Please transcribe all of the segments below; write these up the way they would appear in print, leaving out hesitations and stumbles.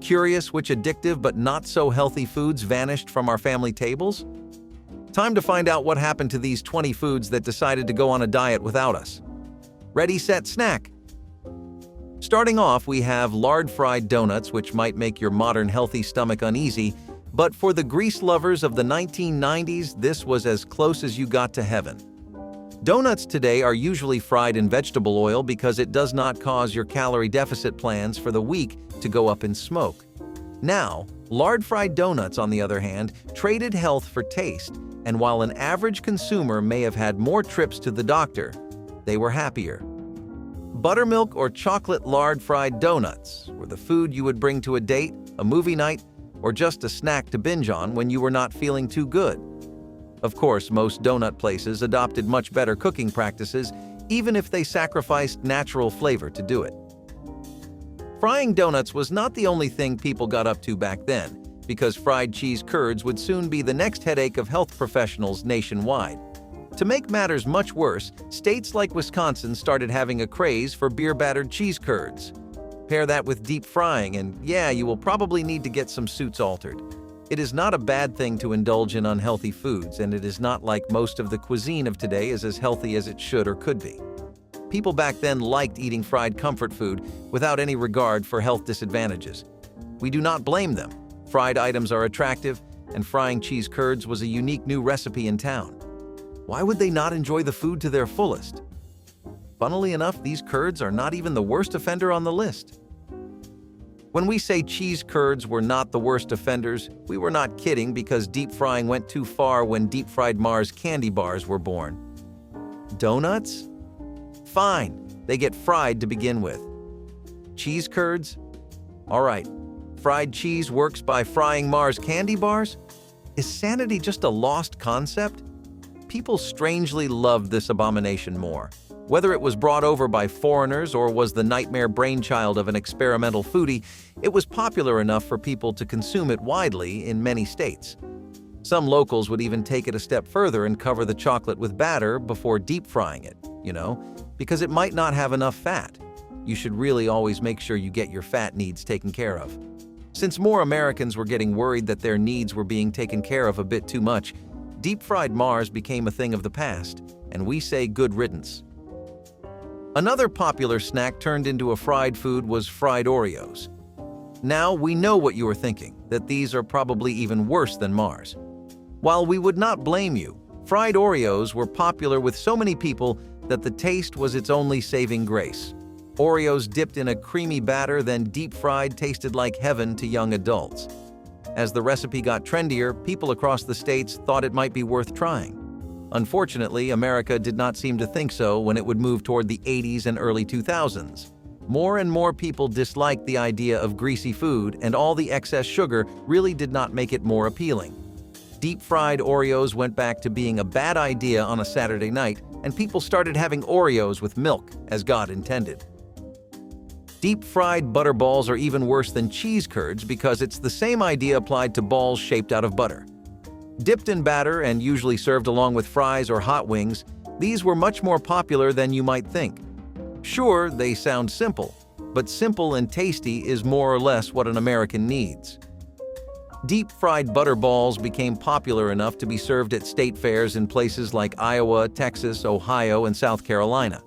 Curious which addictive but not so healthy foods vanished from our family tables? Time to find out what happened to these 20 foods that decided to go on a diet without us. Ready, set, snack! Starting off, we have lard fried donuts, which might make your modern healthy stomach uneasy, but for the grease lovers of the 1990s, this was as close as you got to heaven. Donuts today are usually fried in vegetable oil because it does not cause your calorie deficit plans for the week to go up in smoke. Now, lard fried donuts, on the other hand, traded health for taste, and while an average consumer may have had more trips to the doctor, they were happier. Buttermilk or chocolate lard fried donuts were the food you would bring to a date, a movie night, or just a snack to binge on when you were not feeling too good. Of course, most donut places adopted much better cooking practices, even if they sacrificed natural flavor to do it. Frying donuts was not the only thing people got up to back then, because fried cheese curds would soon be the next headache of health professionals nationwide. To make matters much worse, states like Wisconsin started having a craze for beer-battered cheese curds. Pair that with deep frying, and yeah, you will probably need to get some suits altered. It is not a bad thing to indulge in unhealthy foods, and it is not like most of the cuisine of today is as healthy as it should or could be. People back then liked eating fried comfort food without any regard for health disadvantages. We do not blame them. Fried items are attractive, and frying cheese curds was a unique new recipe in town. Why would they not enjoy the food to their fullest? Funnily enough, these curds are not even the worst offender on the list. When we say cheese curds were not the worst offenders, we were not kidding, because deep frying went too far when deep-fried Mars candy bars were born. Donuts? Fine, they get fried to begin with. Cheese curds? All right, fried cheese works by frying Mars candy bars? Is sanity just a lost concept? People strangely loved this abomination more. Whether it was brought over by foreigners or was the nightmare brainchild of an experimental foodie, it was popular enough for people to consume it widely in many states. Some locals would even take it a step further and cover the chocolate with batter before deep frying it, because it might not have enough fat. You should really always make sure you get your fat needs taken care of. Since more Americans were getting worried that their needs were being taken care of a bit too much, deep-fried Mars became a thing of the past, and we say good riddance. Another popular snack turned into a fried food was fried Oreos. Now we know what you are thinking, that these are probably even worse than Mars. While we would not blame you, fried Oreos were popular with so many people that the taste was its only saving grace. Oreos dipped in a creamy batter, then deep-fried, tasted like heaven to young adults. As the recipe got trendier, people across the states thought it might be worth trying. Unfortunately, America did not seem to think so when it would move toward the 80s and early 2000s. More and more people disliked the idea of greasy food, and all the excess sugar really did not make it more appealing. Deep-fried Oreos went back to being a bad idea on a Saturday night, and people started having Oreos with milk, as God intended. Deep-fried butter balls are even worse than cheese curds because it's the same idea applied to balls shaped out of butter. Dipped in batter and usually served along with fries or hot wings, these were much more popular than you might think. Sure, they sound simple, but simple and tasty is more or less what an American needs. Deep-fried butter balls became popular enough to be served at state fairs in places like Iowa, Texas, Ohio, and South Carolina.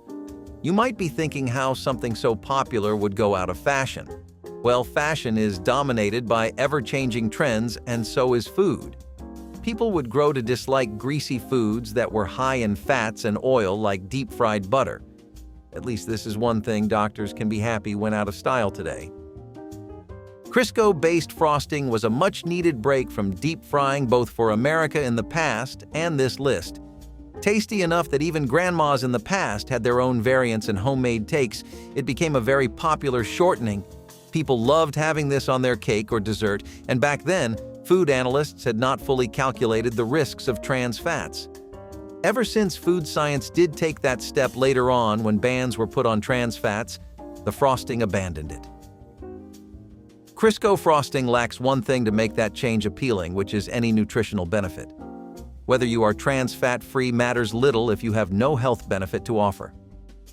You might be thinking how something so popular would go out of fashion. Well, fashion is dominated by ever-changing trends, and so is food. People would grow to dislike greasy foods that were high in fats and oil, like deep-fried butter. At least this is one thing doctors can be happy went out of style today. Crisco-based frosting was a much-needed break from deep frying, both for America in the past and this list. Tasty enough that even grandmas in the past had their own variants and homemade takes, it became a very popular shortening. People loved having this on their cake or dessert, and back then, food analysts had not fully calculated the risks of trans fats. Ever since food science did take that step later on when bans were put on trans fats, the frosting abandoned it. Crisco frosting lacks one thing to make that change appealing, which is any nutritional benefit. Whether you are trans fat-free matters little if you have no health benefit to offer.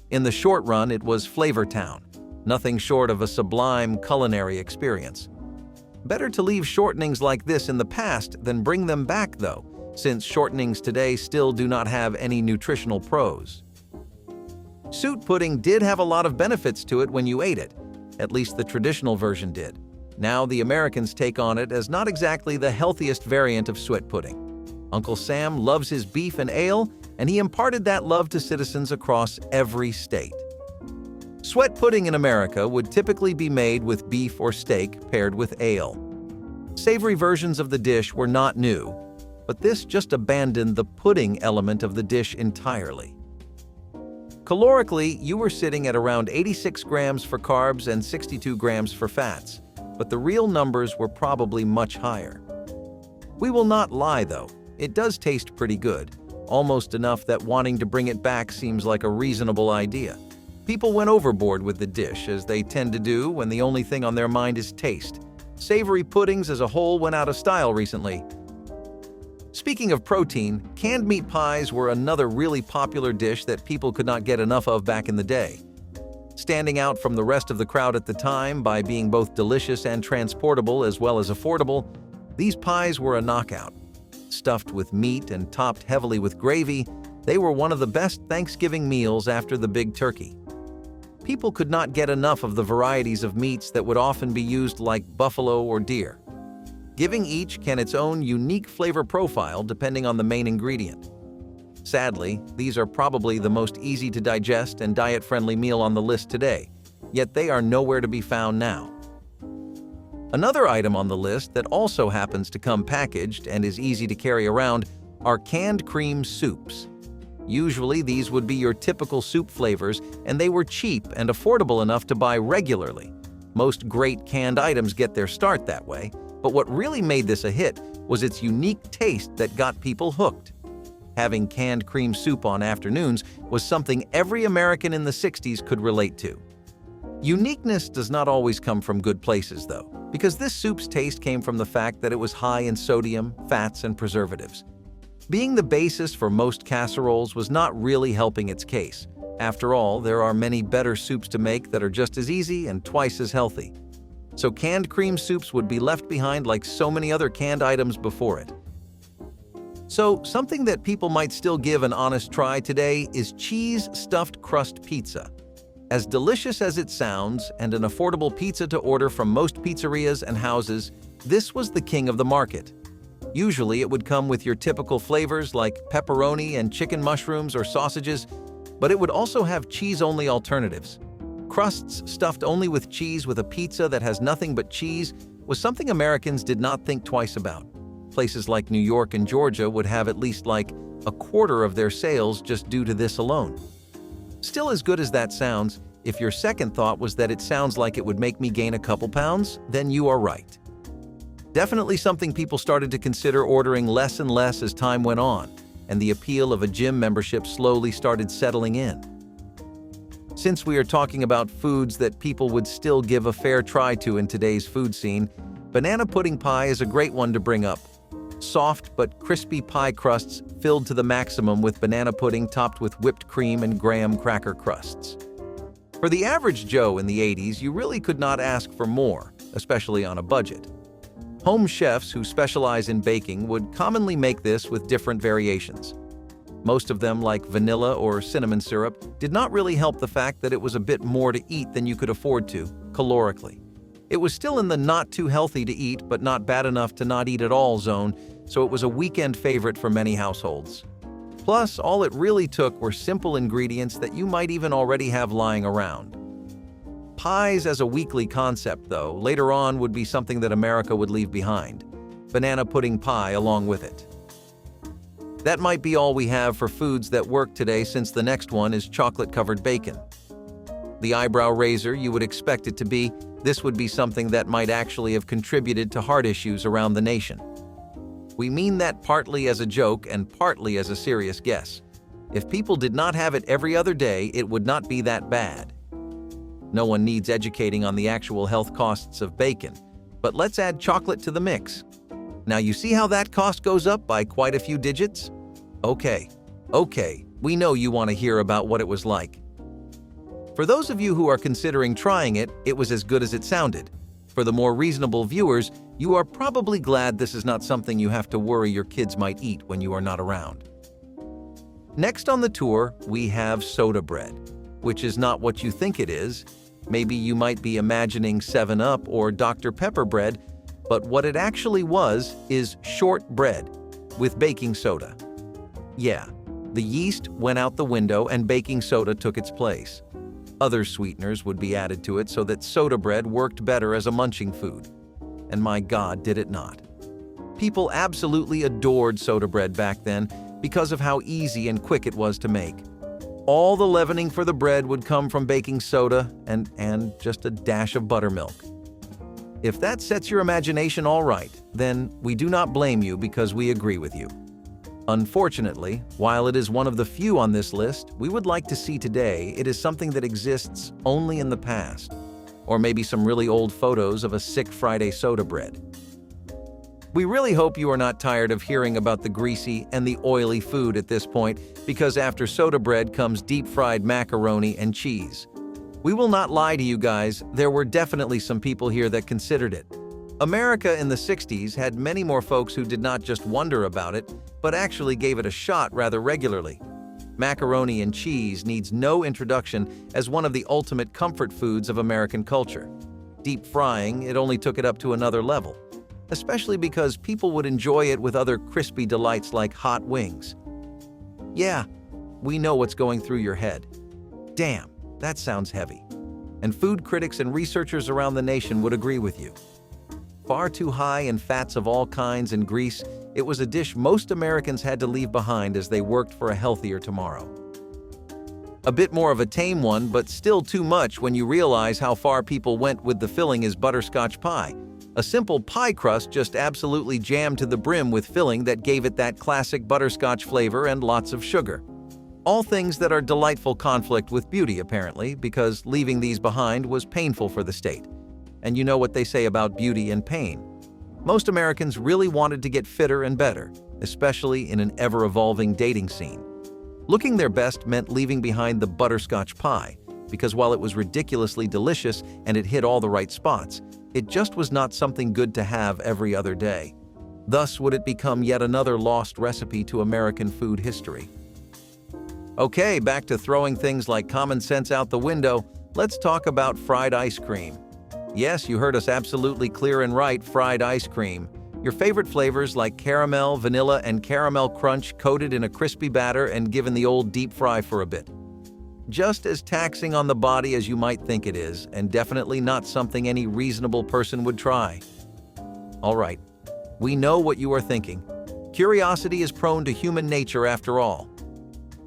In the short run, it was Flavor Town, nothing short of a sublime culinary experience. Better to leave shortenings like this in the past than bring them back though, since shortenings today still do not have any nutritional pros. Suit pudding did have a lot of benefits to it when you ate it, at least the traditional version did. Now the Americans take on it as not exactly the healthiest variant of suet pudding. Uncle Sam loves his beef and ale, and he imparted that love to citizens across every state. Suet pudding in America would typically be made with beef or steak paired with ale. Savory versions of the dish were not new, but this just abandoned the pudding element of the dish entirely. Calorically, you were sitting at around 86 grams for carbs and 62 grams for fats, but the real numbers were probably much higher. We will not lie though, it does taste pretty good, almost enough that wanting to bring it back seems like a reasonable idea. People went overboard with the dish, as they tend to do when the only thing on their mind is taste. Savory puddings as a whole went out of style recently. Speaking of protein, canned meat pies were another really popular dish that people could not get enough of back in the day. Standing out from the rest of the crowd at the time by being both delicious and transportable as well as affordable, these pies were a knockout. Stuffed with meat and topped heavily with gravy, they were one of the best Thanksgiving meals after the big turkey. People could not get enough of the varieties of meats that would often be used like buffalo or deer, giving each can its own unique flavor profile depending on the main ingredient. Sadly, these are probably the most easy to digest and diet-friendly meal on the list today, yet they are nowhere to be found now. Another item on the list that also happens to come packaged and is easy to carry around are canned cream soups. Usually these would be your typical soup flavors, and they were cheap and affordable enough to buy regularly. Most great canned items get their start that way, but what really made this a hit was its unique taste that got people hooked. Having canned cream soup on afternoons was something every American in the 60s could relate to. Uniqueness does not always come from good places, though, because this soup's taste came from the fact that it was high in sodium, fats, and preservatives. Being the basis for most casseroles was not really helping its case. After all, there are many better soups to make that are just as easy and twice as healthy. So canned cream soups would be left behind like so many other canned items before it. So, something that people might still give an honest try today is cheese-stuffed crust pizza. As delicious as it sounds and an affordable pizza to order from most pizzerias and houses, this was the king of the market. Usually it would come with your typical flavors like pepperoni and chicken mushrooms or sausages, but it would also have cheese-only alternatives. Crusts stuffed only with cheese with a pizza that has nothing but cheese was something Americans did not think twice about. Places like New York and Georgia would have at least like a quarter of their sales just due to this alone. Still, as good as that sounds, if your second thought was that it sounds like it would make me gain a couple pounds, then you are right. Definitely something people started to consider ordering less and less as time went on, and the appeal of a gym membership slowly started settling in. Since we are talking about foods that people would still give a fair try to in today's food scene, banana pudding pie is a great one to bring up. Soft but crispy pie crusts filled to the maximum with banana pudding topped with whipped cream and graham cracker crusts. For the average Joe in the 80s, you really could not ask for more, especially on a budget. Home chefs who specialize in baking would commonly make this with different variations. Most of them, like vanilla or cinnamon syrup, did not really help the fact that it was a bit more to eat than you could afford to, calorically. It was still in the not too healthy to eat but not bad enough to not eat at all zone, so it was a weekend favorite for many households. Plus, all it really took were simple ingredients that you might even already have lying around. Pies as a weekly concept, though, later on would be something that America would leave behind. Banana pudding pie along with it. That might be all we have for foods that work today, since the next one is chocolate-covered bacon. The eyebrow raiser you would expect it to be, this would be something that might actually have contributed to heart issues around the nation. We mean that partly as a joke and partly as a serious guess. If people did not have it every other day, it would not be that bad. No one needs educating on the actual health costs of bacon, but let's add chocolate to the mix. Now you see how that cost goes up by quite a few digits? Okay, we know you want to hear about what it was like. For those of you who are considering trying it, it was as good as it sounded. For the more reasonable viewers, You are probably glad this is not something you have to worry your kids might eat when you are not around. Next on the tour, we have soda bread, which is not what you think it is. Maybe you might be imagining 7-Up or Dr. Pepper bread, but what it actually was is short bread with baking soda. Yeah, the yeast went out the window and baking soda took its place. Other sweeteners would be added to it so that soda bread worked better as a munching food. And my God, did it not. People absolutely adored soda bread back then because of how easy and quick it was to make. All the leavening for the bread would come from baking soda and just a dash of buttermilk. If that sets your imagination all right, then we do not blame you because we agree with you. Unfortunately, while it is one of the few on this list, we would like to see today it is something that exists only in the past, or maybe some really old photos of a sick Friday soda bread. We really hope you are not tired of hearing about the greasy and the oily food at this point, because after soda bread comes deep-fried macaroni and cheese. We will not lie to you guys, there were definitely some people here that considered it. America in the 60s had many more folks who did not just wonder about it, but actually gave it a shot rather regularly. Macaroni and cheese needs no introduction as one of the ultimate comfort foods of American culture. Deep frying, it only took it up to another level, especially because people would enjoy it with other crispy delights like hot wings. Yeah, we know what's going through your head. Damn, that sounds heavy. And food critics and researchers around the nation would agree with you. Far too high in fats of all kinds and grease, it was a dish most Americans had to leave behind as they worked for a healthier tomorrow. A bit more of a tame one, but still too much when you realize how far people went with the filling is butterscotch pie. A simple pie crust just absolutely jammed to the brim with filling that gave it that classic butterscotch flavor and lots of sugar. All things that are delightful conflict with beauty, apparently, because leaving these behind was painful for the state. And you know what they say about beauty and pain. Most Americans really wanted to get fitter and better, especially in an ever-evolving dating scene. Looking their best meant leaving behind the butterscotch pie, because while it was ridiculously delicious and it hit all the right spots, it just was not something good to have every other day. Thus would it become yet another lost recipe to American food history. Okay, back to throwing things like common sense out the window, let's talk about fried ice cream. Yes, you heard us absolutely clear and right, fried ice cream. Your favorite flavors like caramel, vanilla, and caramel crunch coated in a crispy batter and given the old deep fry for a bit. Just as taxing on the body as you might think it is, and definitely not something any reasonable person would try. All right, we know what you are thinking. Curiosity is prone to human nature after all.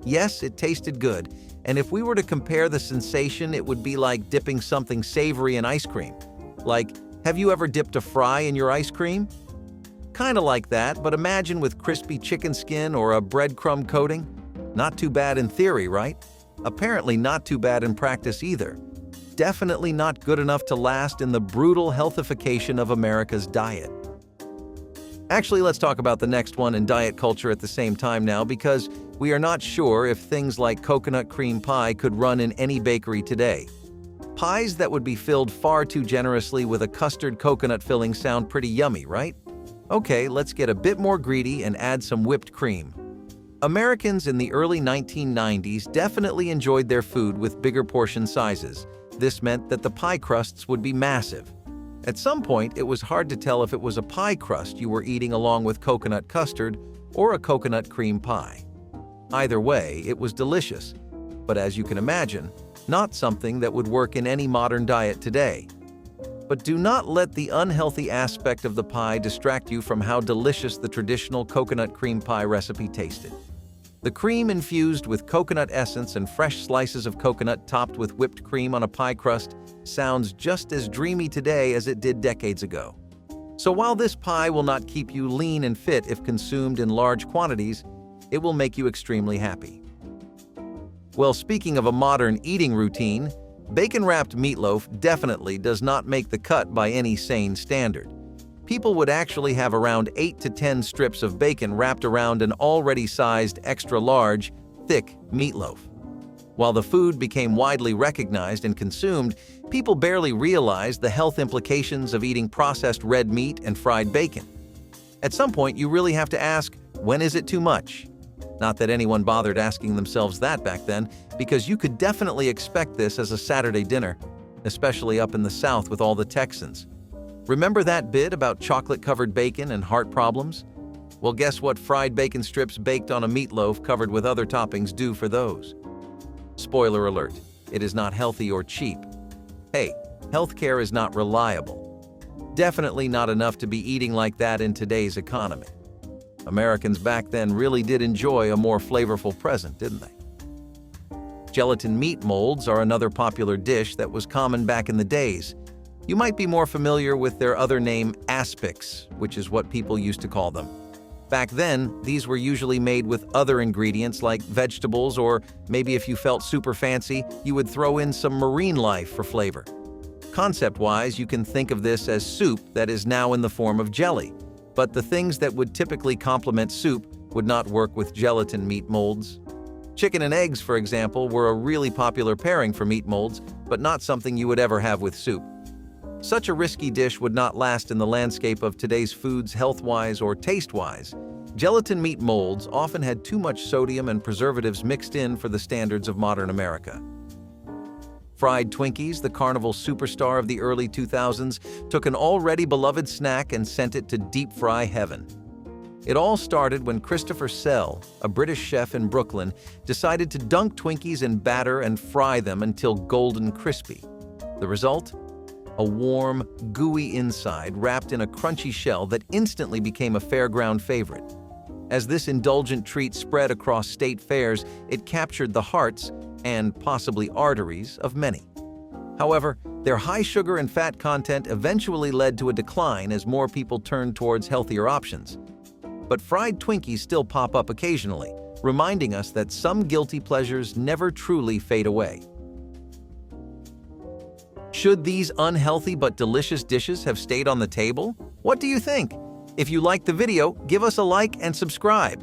Yes, it tasted good, and if we were to compare the sensation, it would be like dipping something savory in ice cream. Like, have you ever dipped a fry in your ice cream? Kinda like that, but imagine with crispy chicken skin or a breadcrumb coating. Not too bad in theory, right? Apparently not too bad in practice either. Definitely not good enough to last in the brutal healthification of America's diet. Actually, let's talk about the next one in diet culture at the same time now, because we are not sure if things like coconut cream pie could run in any bakery today. Pies that would be filled far too generously with a custard coconut filling sound pretty yummy, right? Okay, let's get a bit more greedy and add some whipped cream. Americans in the early 1990s definitely enjoyed their food with bigger portion sizes. This meant that the pie crusts would be massive. At some point, it was hard to tell if it was a pie crust you were eating along with coconut custard or a coconut cream pie. Either way, it was delicious, but as you can imagine, not something that would work in any modern diet today. But do not let the unhealthy aspect of the pie distract you from how delicious the traditional coconut cream pie recipe tasted. The cream infused with coconut essence and fresh slices of coconut topped with whipped cream on a pie crust sounds just as dreamy today as it did decades ago. So while this pie will not keep you lean and fit if consumed in large quantities, it will make you extremely happy. Well, speaking of a modern eating routine, bacon-wrapped meatloaf definitely does not make the cut by any sane standard. People would actually have around 8 to 10 strips of bacon wrapped around an already sized extra-large, thick meatloaf. While the food became widely recognized and consumed, people barely realized the health implications of eating processed red meat and fried bacon. At some point, you really have to ask, when is it too much? Not that anyone bothered asking themselves that back then, because you could definitely expect this as a Saturday dinner, especially up in the South with all the Texans. Remember that bit about chocolate-covered bacon and heart problems? Well, guess what fried bacon strips baked on a meatloaf covered with other toppings do for those? Spoiler alert, it is not healthy or cheap. Hey, healthcare is not reliable. Definitely not enough to be eating like that in today's economy. Americans back then really did enjoy a more flavorful present, didn't they? Gelatin meat molds are another popular dish that was common back in the days. You might be more familiar with their other name, aspics, which is what people used to call them. Back then, these were usually made with other ingredients like vegetables, or maybe if you felt super fancy, you would throw in some marine life for flavor. Concept-wise, you can think of this as soup that is now in the form of jelly, but the things that would typically complement soup would not work with gelatin meat molds. Chicken and eggs, for example, were a really popular pairing for meat molds, but not something you would ever have with soup. Such a risky dish would not last in the landscape of today's foods health-wise or taste-wise. Gelatin meat molds often had too much sodium and preservatives mixed in for the standards of modern America. Fried Twinkies, the carnival superstar of the early 2000s, took an already beloved snack and sent it to deep fry heaven. It all started when Christopher Sell, a British chef in Brooklyn, decided to dunk Twinkies in batter and fry them until golden crispy. The result? A warm, gooey inside wrapped in a crunchy shell that instantly became a fairground favorite. As this indulgent treat spread across state fairs, it captured the hearts and possibly arteries of many. However, their high sugar and fat content eventually led to a decline as more people turned towards healthier options. But fried Twinkies still pop up occasionally, reminding us that some guilty pleasures never truly fade away. Should these unhealthy but delicious dishes have stayed on the table? What do you think? If you liked the video, give us a like and subscribe.